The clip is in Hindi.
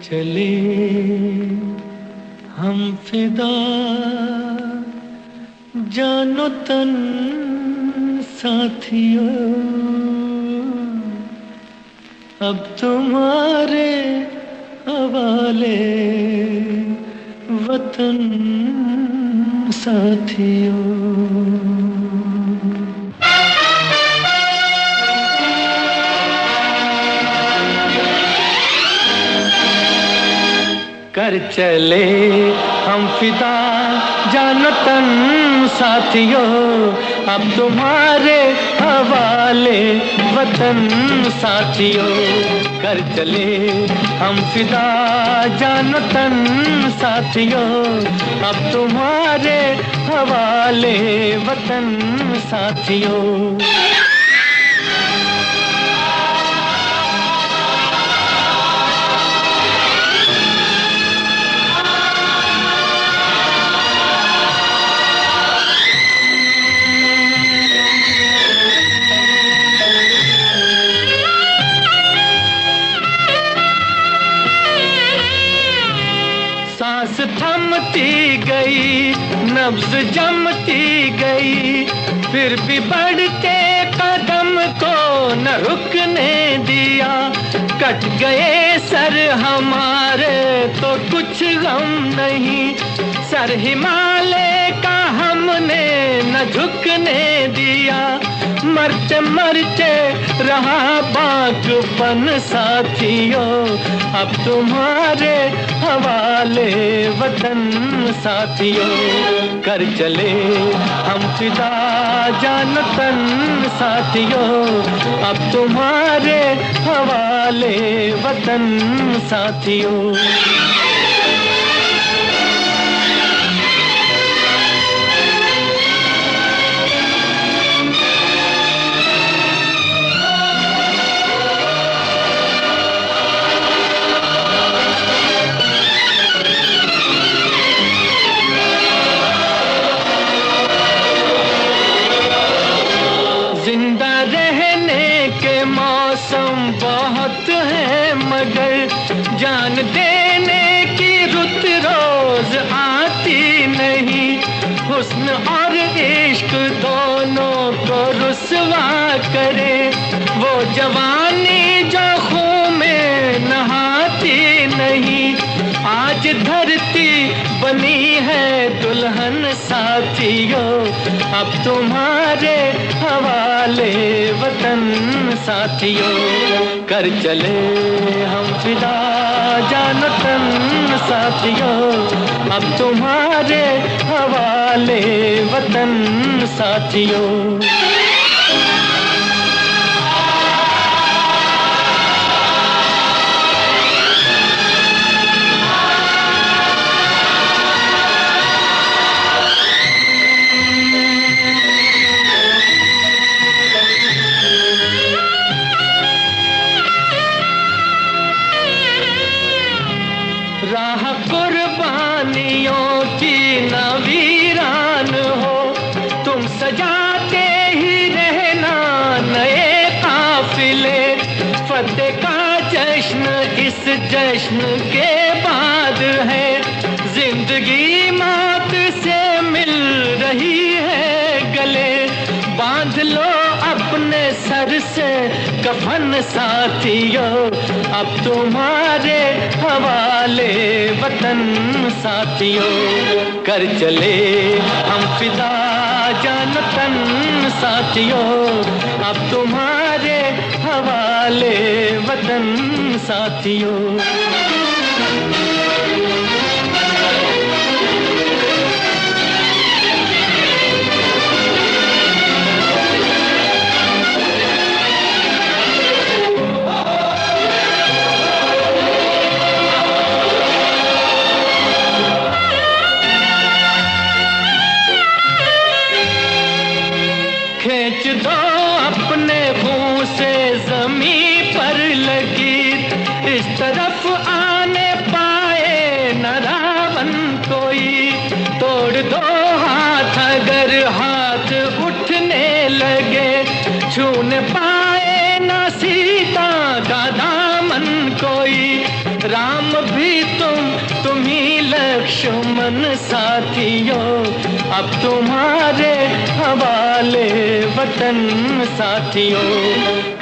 चले हम फिदा जानो तन साथियों, अब तुम्हारे हवाले वतन साथियों। कर चले हम फिदा जानो तन साथियों, अब तुम्हारे हवाले वतन साथियों। कर चले हम फिदा जानो तन साथियों, अब तुम्हारे हवाले वतन साथियों। सांस थमती गई, नब्ज जमती गई, फिर भी बढ़ते कदम को न रुकने दिया। कट गए सर हमारे तो कुछ गम नहीं, सर हिमालय का हमने न झुकने दिया। मरते मरते रहा बागपन साथियों, अब तुम्हारे हवाले वतन साथियों। कर चले हम फिदा जानो तन साथियों, अब तुम्हारे हवाले वतन साथियों। जिंदा रहने के मौसम बहुत है, मगर जान देने की रुत रोज आती नहीं। हुस्न और इश्क दोनों को रुसवा करे, वो जवानी जो खून में नहाती नहीं। आज धरती बनी है दुल्हन साथियों, अब तुम्हारे हवाले वतन साथियों। कर चले हम फिदा जानो तन साथियों, अब तुम्हारे हवाले वतन साथियों। राह कुर्बानियों की न वीरान हो, तुम सजाते ही रहना नए काफिले। फतेह का जश्न इस जश्न के बाद है, जिंदगी मौत से मिल रही है गले। बांध लो अपने सर से कफन साथियों, अब तुम्हारे हवाले वतन साथियों। कर चले हम फिदा जानो तन साथियों, अब तुम्हारे हवाले वतन साथियों। खींच दो अपने मुंह से जमीन पर लगी, इस तरफ आ तुम ही लक्ष्मण साथियों, अब तुम्हारे हवाले वतन साथियों।